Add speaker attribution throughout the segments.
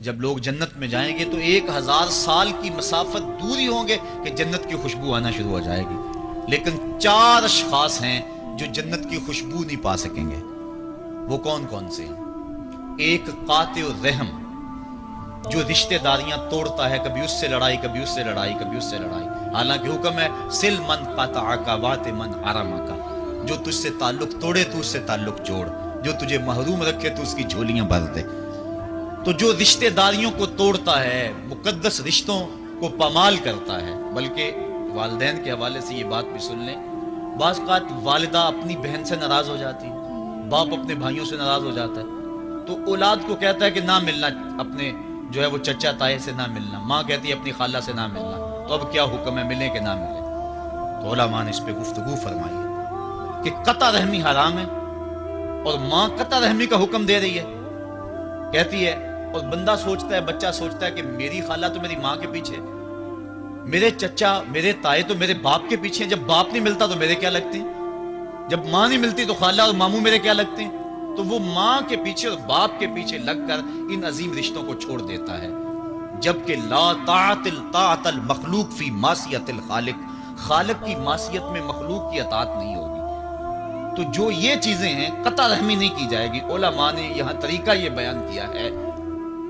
Speaker 1: جب لوگ جنت میں جائیں گے تو 1000 سال کی مسافت دور ہی ہوں گے کہ جنت کی خوشبو آنا شروع ہو جائے گی، لیکن 4 اشخاص ہیں جو جنت کی خوشبو نہیں پا سکیں گے۔ وہ کون کون سے ہیں؟ ایک قاطع الرحم، جو رشتہ داریاں توڑتا ہے، کبھی اس سے لڑائی، کبھی اس سے لڑائی، کبھی اس سے لڑائی، حالانکہ حکم ہے سل من قطعک وات من حرمک، جو تجھ سے تعلق توڑے تو اس سے تعلق جوڑ، جو تجھے محروم رکھے تو اس کی جھولیاں بھر دے۔ تو جو رشتہ داریوں کو توڑتا ہے، مقدس رشتوں کو پامال کرتا ہے، بلکہ والدین کے حوالے سے یہ بات بھی سن لیں، بعض اوقات والدہ اپنی بہن سے ناراض ہو جاتی ہے، باپ اپنے بھائیوں سے ناراض ہو جاتا ہے، تو اولاد کو کہتا ہے کہ نہ ملنا، اپنے جو ہے وہ چچا تائے سے نہ ملنا، ماں کہتی ہے اپنی خالہ سے نہ ملنا، تو اب کیا حکم ہے، ملیں کہ نہ ملیں؟ تو علماء نے اس پہ گفتگو فرمائی ہے کہ قطع رحمی حرام ہے، اور ماں قطع رحمی کا حکم دے رہی ہے، کہتی ہے، اور بندہ سوچتا ہے، بچہ سوچتا ہے کہ میری خالہ تو میری ماں کے پیچھے، میرے چچا میرے تائے تو میرے باپ کے پیچھے ہیں، جب باپ نہیں ملتا تو میرے کیا لگتے ہیں، جب ماں نہیں ملتی تو خالہ اور ماموں میرے کیا لگتے ہیں؟ تو وہ ماں کے پیچھے اور باپ کے پیچھے لگ کر ان عظیم رشتوں کو چھوڑ دیتا ہے، جبکہ لا طاعت المخلوق فی معصیت الخالق، خالق کی معصیت میں مخلوق کی اطاعت نہیں ہوگی۔ تو جو یہ چیزیں ہیں قطع رحمی نہیں کی جائے گی۔ علماء نے یہاں طریقہ یہ بیان کیا ہے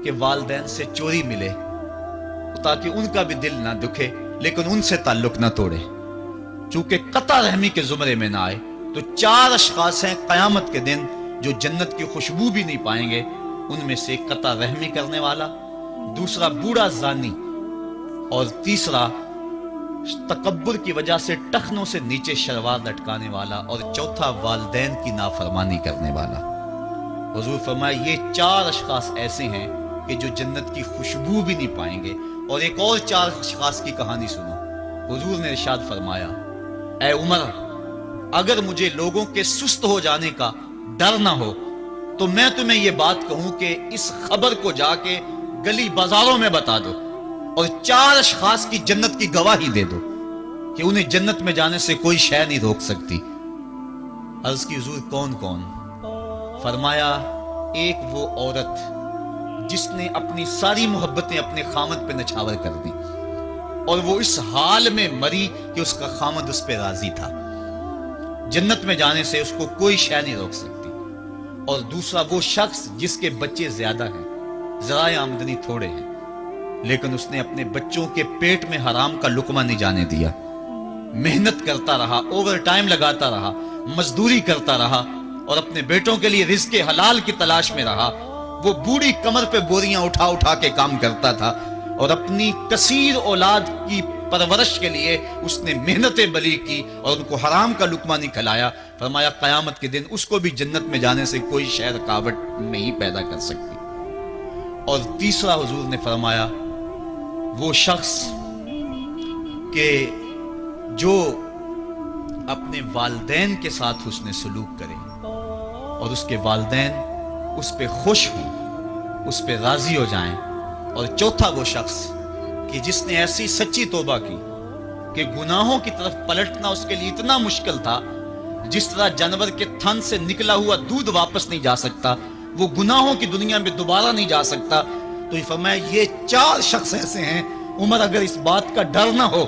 Speaker 1: کہ والدین سے چوری ملے تاکہ ان کا بھی دل نہ دکھے لیکن ان سے تعلق نہ توڑے، چونکہ قطع رحمی کے زمرے میں نہ آئے۔ تو 4 اشخاص ہیں قیامت کے دن جو جنت کی خوشبو بھی نہیں پائیں گے، ان میں سے قطع رحمی کرنے والا، دوسرا بوڑھا زانی، اور تیسرا تکبر کی وجہ سے ٹخنوں سے نیچے شلوار لٹکانے والا، اور چوتھا والدین کی نافرمانی کرنے والا۔ حضور فرمایا یہ 4 اشخاص ایسے ہیں کہ جو جنت کی خوشبو بھی نہیں پائیں گے۔ اور ایک اور 4 اشخاص کی کہانی سنو۔ حضور نے ارشاد فرمایا، اے عمر، اگر مجھے لوگوں کے سست ہو جانے کا ڈر نہ ہو تو میں تمہیں یہ بات کہوں کہ اس خبر کو جا کے گلی بازاروں میں بتا دو اور 4 اشخاص کی جنت کی گواہی دے دو کہ انہیں جنت میں جانے سے کوئی شے نہیں روک سکتی۔ عرض کی حضور کون کون؟ فرمایا ایک وہ عورت جس نے اپنی ساری محبتیں اپنے خامد پہ نچھاور کر دی اور وہ اس حال میں مری کہ اس کا خامد اس پہ راضی تھا، جنت میں جانے سے اس کو کوئی شے نہیں روک سکتی۔ اور دوسرا وہ شخص جس کے بچے زیادہ ہیں، ذرائع آمدنی تھوڑے ہیں، لیکن اس نے اپنے بچوں کے پیٹ میں حرام کا لقمہ نہیں جانے دیا، محنت کرتا رہا، اوور ٹائم لگاتا رہا، مزدوری کرتا رہا اور اپنے بیٹوں کے لیے رزق حلال کی تلاش میں رہا۔ وہ بوڑھی کمر پہ بوریاں اٹھا اٹھا کے کام کرتا تھا اور اپنی کثیر اولاد کی پرورش کے لیے اس نے محنت بلی کی اور ان کو حرام کا لقمہ نہیں کھلایا۔ فرمایا قیامت کے دن اس کو بھی جنت میں جانے سے کوئی شے رکاوٹ نہیں پیدا کر سکتی۔ اور تیسرا حضور نے فرمایا وہ شخص کہ جو اپنے والدین کے ساتھ حسن سلوک کرے اور اس کے والدین اس پہ خوش ہوں، اس پہ راضی ہو جائیں۔ اور چوتھا وہ شخص کہ جس نے ایسی سچی توبہ کی کہ گناہوں کی طرف پلٹنا اس کے لیے اتنا مشکل تھا، جس طرح جانور کے تھن سے نکلا ہوا دودھ واپس نہیں جا سکتا، وہ گناہوں کی دنیا میں دوبارہ نہیں جا سکتا۔ تو یہ فرمایا یہ 4 شخص ایسے ہیں، عمر اگر اس بات کا ڈر نہ ہو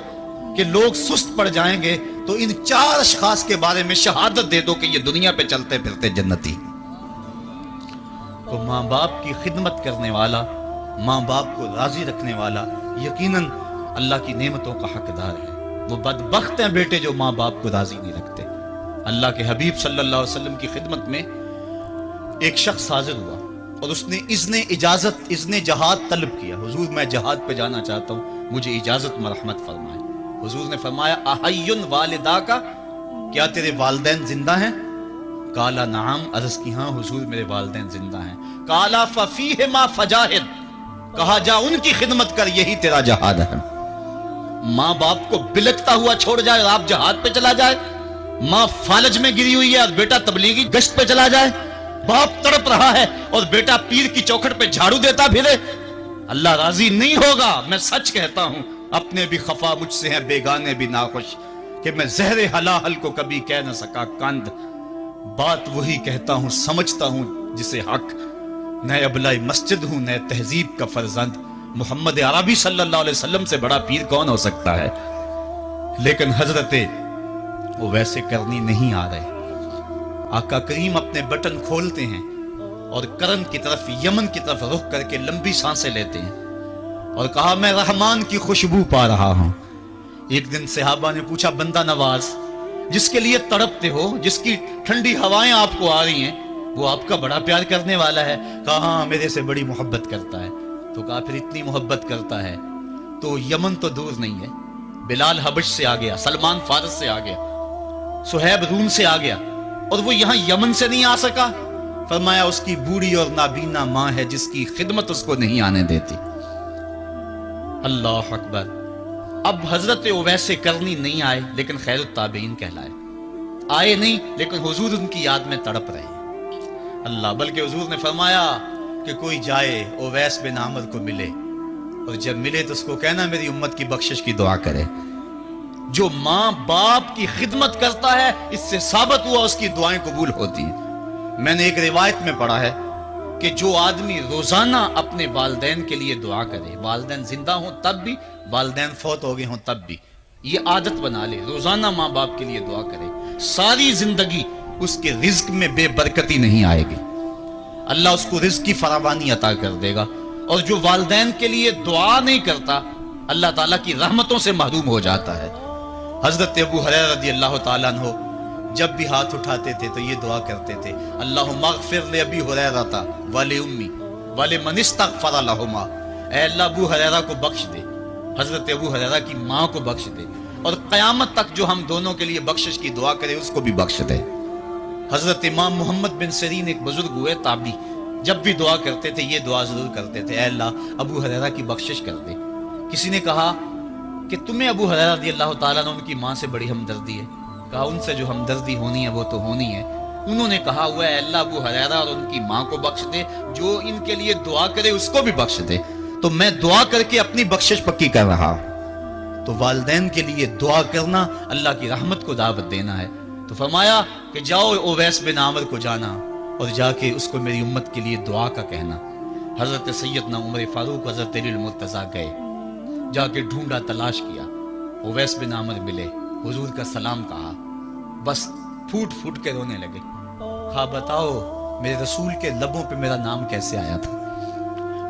Speaker 1: کہ لوگ سست پڑ جائیں گے تو ان 4 اشخاص کے بارے میں شہادت دے دو کہ یہ دنیا پہ چلتے پھرتے جنتی۔ تو ماں باپ کی خدمت کرنے والا، ماں باپ کو راضی رکھنے والا یقیناً اللہ کی نعمتوں کا حقدار ہے۔ وہ بدبخت ہیں بیٹے جو ماں باپ کو راضی نہیں رکھتے۔ اللہ کے حبیب صلی اللہ علیہ وسلم کی خدمت میں ایک شخص حاضر ہوا اور اس نے اذن جہاد طلب کیا، حضور میں جہاد پہ جانا چاہتا ہوں، مجھے اجازت مرحمت فرمائیں۔ حضور نے فرمایا احیٌ والدہ کا، کیا تیرے والدین زندہ ہیں؟ کالا نعم، عرض کی ہاں حضور میرے والدین زندہ ہیں۔ کالا ففیہما فجاہد، کہا جا ان کی خدمت کر، یہی تیرا جہاد ہے۔ ماں باپ کو بلکتا ہوا چھوڑ جائے اور آپ جہاد پہ چلا جائے، ماں فالج میں گری ہوئی ہے اور بیٹا تبلیغی گشت پہ چلا جائے، باپ تڑپ رہا ہے اور بیٹا پیر کی چوکھٹ پہ جھاڑو دیتا پھرے، اللہ راضی نہیں ہوگا۔ میں سچ کہتا ہوں، اپنے بھی خفا مجھ سے ہیں، بیگانے بھی ناخوش، کہ میں زہر حلال کو کبھی کہہ نہ سکا کند، بات وہی کہتا ہوں سمجھتا ہوں جسے حق، نئے ابلائی مسجد ہوں، نئے تہذیب کا فرزند، محمد عربی صلی اللہ علیہ وسلم سے بڑا پیر کون ہو سکتا ہے؟ لیکن حضرت وہ ویسے کرنی نہیں آ رہے۔ آقا کریم اپنے بٹن کھولتے ہیں اور کرن کی طرف، یمن کی طرف رخ کر کے لمبی سانسیں لیتے ہیں اور کہا میں رحمان کی خوشبو پا رہا ہوں۔ ایک دن صحابہ نے پوچھا بندہ نواز جس کے لیے تڑپتے ہو، جس کی ٹھنڈی ہوائیں آپ کو آ رہی ہیں، وہ آپ کا بڑا پیار کرنے والا ہے؟ کہا ہاں میرے سے بڑی محبت کرتا ہے۔ تو کہا پھر اتنی محبت کرتا ہے تو یمن تو دور نہیں ہے، بلال حبش سے آ گیا، سلمان فارس سے آ گیا، سہیب روم سے آ گیا، اور وہ یہاں یمن سے نہیں آ سکا؟ فرمایا اس کی بوڑھی اور نابینا ماں ہے جس کی خدمت اس کو نہیں آنے دیتی۔ اللہ اکبر۔ اب حضرت اویس کرنی نہیں آئے لیکن خیر التابعین کہلائے، آئے نہیں لیکن حضور ان کی یاد میں تڑپ رہے ہیں۔ اللہ، بلکہ حضور نے فرمایا کہ کوئی جائے اویس بن عامر کو ملے، اور جب ملے تو اس کو کہنا میری امت کی بخشش کی دعا کرے۔ جو ماں باپ کی خدمت کرتا ہے اس سے ثابت ہوا اس کی دعائیں قبول ہوتی ہیں۔ میں نے ایک روایت میں پڑھا ہے کہ جو آدمی روزانہ اپنے والدین کے لیے دعا کرے، والدین زندہ ہوں تب بھی، والدین فوت ہو گئے ہوں تب بھی، یہ عادت بنا لے، روزانہ ماں باپ کے لیے دعا کرے، ساری زندگی اس کے رزق میں بے برکتی نہیں آئے گی، اللہ اس کو رزق کی فراوانی عطا کر دے گا۔ اور جو والدین کے لیے دعا نہیں کرتا اللہ تعالیٰ کی رحمتوں سے محروم ہو جاتا ہے۔ حضرت ابو ہریرہ رضی اللہ تعالیٰ عنہ جب بھی ہاتھ اٹھاتے تھے تو یہ دعا کرتے تھے، اللہم اغفر لأبی ہریرہ ولأمی ولمن استغفر لہما، اے اللہ ابو ہریرہ کو بخش دے، حضرت ابو ہریرہ کی ماں کو بخش دے، اور قیامت تک جو ہم دونوں کے لیے بخشش کی دعا کرے اس کو بھی بخش دے۔ حضرت امام محمد بن سیرین ایک بزرگ ہوئے تابعی، جب بھی دعا کرتے تھے یہ دعا ضرور کرتے تھے، اے اللہ ابو ہریرہ کی بخشش کر دے۔ کسی نے کہا کہ تمہیں ابو ہریرہ رضی اللہ تعالیٰ عنہ ان کی ماں سے بڑی ہمدردی ہے؟ کہا ان سے جو ہمدردی ہونی ہے وہ تو ہونی ہے۔ انہوں نے کہا ہوا ہے اللہ ابو ہریرہ اور ان کی ماں کو بخش دے، جو ان کے لیے دعا کرے اس کو بھی بخش دے۔ تو میں دعا کر کے اپنی بخشش پکی کر رہا ہوں۔ تو والدین کے لیے دعا کرنا اللہ کی رحمت کو دعوت دینا ہے۔ تو فرمایا کہ جاؤ اویس بن عامر کو جانا اور جا کے اس کو میری امت کے لیے دعا کا کہنا۔ حضرت سیدنا عمر فاروق حضرت علی المرتضیٰ گئے، جا کے ڈھونڈا، تلاش کیا، اویس بن عامر ملے، حضور کا سلام کہا، بس پھوٹ پھوٹ کے رونے لگے۔ کہا بتاؤ میرے رسول کے لبوں پہ میرا نام کیسے آیا تھا؟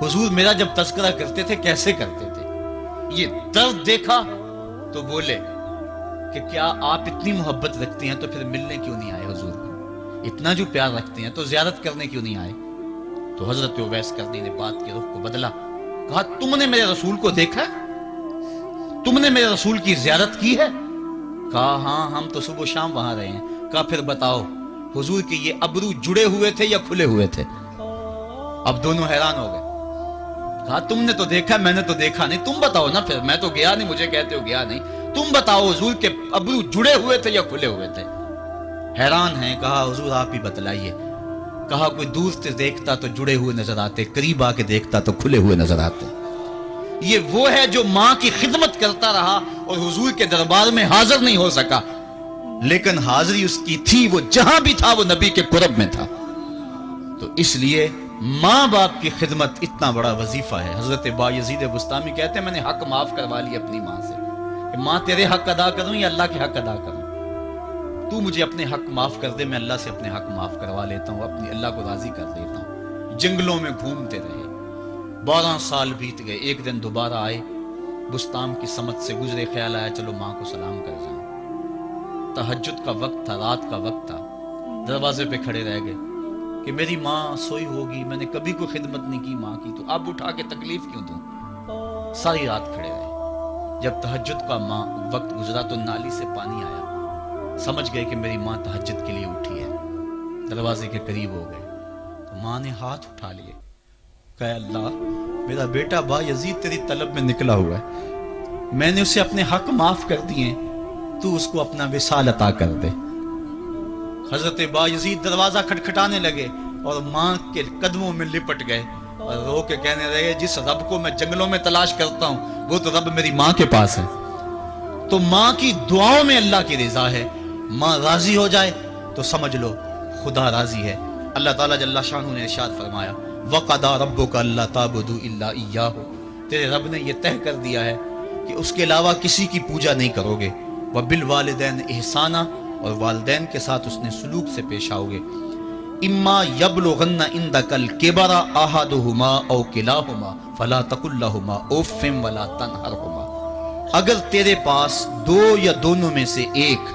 Speaker 1: حضور میرا جب تذکرہ کرتے تھے کیسے کرتے تھے؟ یہ درد دیکھا تو بولے کہ کیا آپ اتنی محبت رکھتے ہیں تو پھر ملنے کیوں نہیں آئے حضور کو؟ اتنا جو پیار رکھتے ہیں تو زیارت کرنے کیوں نہیں آئے؟ تو حضرت اویس کرنی نے بات کے رخ کو بدلا، کہا تم نے میرے رسول کو دیکھا ہے؟ تم نے میرے رسول کی زیارت کی ہے؟ کہا ہاں ہم تو صبح و شام وہاں رہے ہیں۔ کہا پھر بتاؤ حضور کے یہ ابرو جڑے ہوئے تھے یا کھلے ہوئے تھے؟ اب دونوں حیران ہو گئے۔ کہا تم نے تو دیکھا میں نے تو دیکھا نہیں، تم بتاؤ نا، پھر میں تو گیا نہیں، مجھے کہتے ہو گیا نہیں، تم بتاؤ حضور کے ابرو جڑے ہوئے تھے یا کھلے ہوئے تھے؟ حیران ہیں۔ کہا حضور آپ ہی بتلائیے۔ کہا کوئی دور سے دیکھتا تو جڑے ہوئے نظر آتے، قریب آ کے دیکھتا تو کھلے ہوئے نظر آتے۔ یہ وہ ہے جو ماں کی خدمت کرتا رہا اور حضور کے دربار میں حاضر نہیں ہو سکا، لیکن حاضری اس کی تھی، وہ جہاں بھی تھا وہ نبی کے قرب میں تھا۔ تو اس لیے ماں باپ کی خدمت اتنا بڑا وظیفہ ہے۔ حضرت بایزید بستامی کہتے ہیں میں نے حق معاف کروا لی اپنی ماں سے، کہ ماں تیرے حق ادا کروں یا اللہ کے حق ادا کروں؟ تو مجھے اپنے حق معاف کر دے، میں اللہ سے اپنے حق معاف کروا لیتا ہوں، اپنی اللہ کو راضی کر دیتا ہوں۔ جنگلوں میں گھومتے رہے، 12 سال بیت گئے، ایک دن دوبارہ آئے، بستام کی سمت سے گزرے، خیال آیا چلو ماں کو سلام کر جاؤں۔ تہجد کا وقت تھا، رات کا وقت تھا، دروازے پہ کھڑے رہ گئے کہ میری ماں سوئی ہوگی، میں نے کبھی کوئی خدمت نہیں کی ماں کی، تو اب اٹھا کے تکلیف کیوں دوں؟ ساری رات کھڑے رہے۔ جب تہجد کا وقت گزرا تو نالی سے پانی آیا، سمجھ گئے کہ میری ماں تہجد کے لیے اٹھی ہے، دروازے کے قریب ہو گئے تو ماں نے ہاتھ اٹھا لیے، کہا اللہ میرا بیٹا بایزید تیری طلب میں نکلا ہوا ہے، میں نے اسے اپنے حق معاف کر دیے، تو اس کو اپنا وصال عطا کر دے۔ حضرت بایزید دروازہ کھٹکھٹانے لگے اور ماں کے قدموں میں لپٹ گئے اور رو کے کہنے لگے جس رب کو میں جنگلوں میں تلاش کرتا ہوں وہ تو رب میری ماں کے پاس ہے۔ تو ماں کی دعاؤں میں اللہ کی رضا ہے، ماں راضی ہو جائے تو سمجھ لو خدا راضی ہے۔ اللہ تعالیٰ جل شانہ نے ارشاد فرمایا وَقَضَىٰ رَبُّكَ أَلَّا تَعْبُدُوا إِلَّا إِيَّاهُ، تیرے رب نے یہ طے کر دیا ہے کہ اس کے علاوہ کسی کی پوجا نہیں کرو گے، وَبِالْوَالِدَيْنِ إِحْسَانًا، اور والدین کے ساتھ اس نے سلوک سے پیش آؤ گے، اِمَّا يَبْلُغَنَّ عِندَكَ الْكِبَرَ أَحَدُهُمَا أَوْ كِلَاهُمَا فَلَا تَقُل لَّهُمَا أُفٍّ وَلَا تَنْهَرْهُمَا، اگر تیرے پاس دو یا دونوں میں سے ایک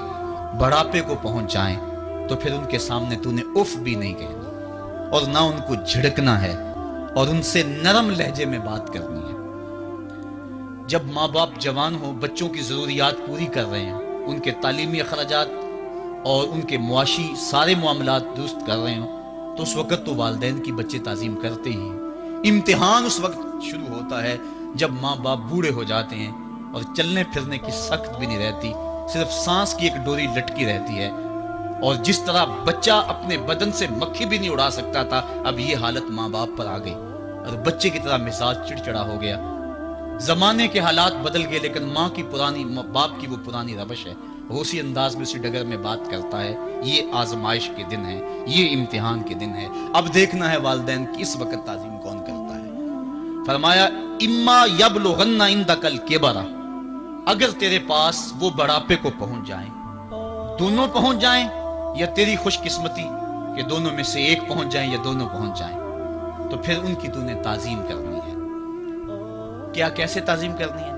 Speaker 1: بڑھاپے کو پہنچ جائیں تو پھر ان کے سامنے تو نے اف بھی نہیں کہنا، اور نہ ان کو جھڑکنا ہے، اور ان سے نرم لہجے میں بات کرنی ہے۔ جب ماں باپ جوان ہوں، بچوں کی ضروریات پوری کر رہے ہیں، ان کے تعلیمی اخراجات اور ان کے معاشی سارے معاملات درست کر رہے ہوں، تو اس وقت تو والدین کی بچے تعظیم کرتے ہی ہیں۔ امتحان اس وقت شروع ہوتا ہے جب ماں باپ بوڑھے ہو جاتے ہیں اور چلنے پھرنے کی سخت بھی نہیں رہتی، صرف سانس کی ایک ڈوری لٹکی رہتی ہے، اور جس طرح بچہ اپنے بدن سے مکھی بھی نہیں اڑا سکتا تھا، اب یہ حالت ماں باپ پر آ گئی، اور بچے کی طرح مزاج چڑچڑا ہو گیا۔ زمانے کے حالات بدل گئے، لیکن باپ کی وہ پرانی روش ہے، وہ اسی انداز میں اسی ڈگر میں بات کرتا ہے۔ یہ آزمائش کے دن ہے، یہ امتحان کے دن ہے، اب دیکھنا ہے والدین کی اس وقت تعظیم کون کرتا ہے۔ فرمایا اما یبلغن عندک الکبر، اگر تیرے پاس وہ بڑھاپے کو پہنچ جائیں، دونوں پہنچ جائیں، یا تیری خوش قسمتی کہ دونوں میں سے ایک پہنچ جائیں یا دونوں پہنچ جائیں، تو پھر ان کی تو نے تعظیم کرنی ہے۔ کیا کیسے تعظیم کرنی ہے؟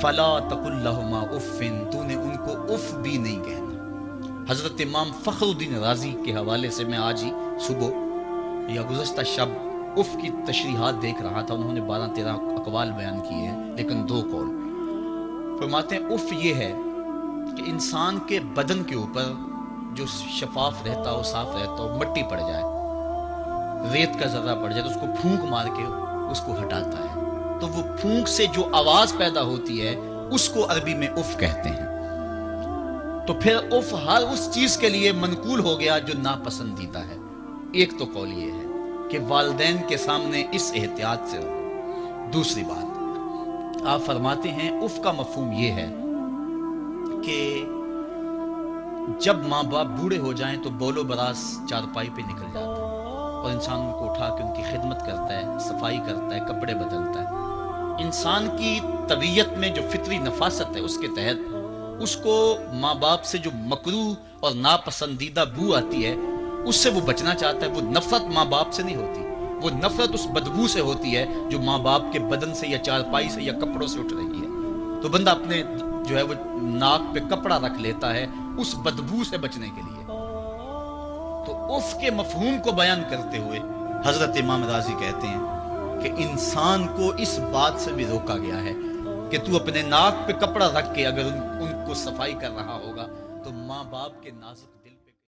Speaker 1: فلا تقل لهما اف، تو نے ان کو اف بھی نہیں کہنا۔ حضرت امام فخر الدین رازی کے حوالے سے میں آج ہی صبح یا گزشتہ شب اف کی تشریحات دیکھ رہا تھا، انہوں نے 12-13 اقوال بیان کیے ہیں، لیکن 2 قول فرماتے ہیں۔ اف یہ ہے کہ انسان کے بدن کے اوپر جو شفاف رہتا ہو، صاف رہتا ہو، مٹی پڑ جائے، ریت کا ذرہ پڑ جائے تو اس کو پھونک مار کے اس کو ہٹاتا ہے، تو وہ پھونک سے جو آواز پیدا ہوتی ہے اس کو عربی میں اف کہتے ہیں۔ تو پھر اف ہر اس چیز کے لیے منقول ہو گیا جو ناپسندیدہ ہے۔ ایک تو قول یہ ہے کہ والدین کے سامنے اس احتیاط سے رہو۔ دوسری بات، آپ فرماتے ہیں اف کا مفہوم یہ ہے کہ جب ماں باپ بوڑھے ہو جائیں تو بول و براز چارپائی پہ نکل جاتا ہے، اور انسان ان کو اٹھا کے ان کی خدمت کرتا ہے، صفائی کرتا ہے، کپڑے بدلتا ہے۔ انسان کی طبیعت میں جو فطری نفاست ہے اس کے تحت اس کو ماں باپ سے جو مکروہ اور ناپسندیدہ بو آتی ہے اس سے وہ بچنا چاہتا ہے۔ وہ نفرت ماں باپ سے نہیں ہوتی، وہ نفرت اس بدبو سے ہوتی ہے جو ماں باپ کے بدن سے یا چارپائی سے یا کپڑوں سے اٹھ رہی ہے۔ تو بندہ اپنے جو ہے وہ ناک پہ کپڑا رکھ لیتا ہے اس بدبو سے بچنے کے لیے۔ تو اف کے مفہوم کو بیان کرتے ہوئے حضرت امام رازی کہتے ہیں کہ انسان کو اس بات سے بھی روکا گیا ہے کہ تو اپنے ناک پہ کپڑا رکھ کے اگر ان کو صفائی کر رہا ہوگا تو ماں باپ کے نازک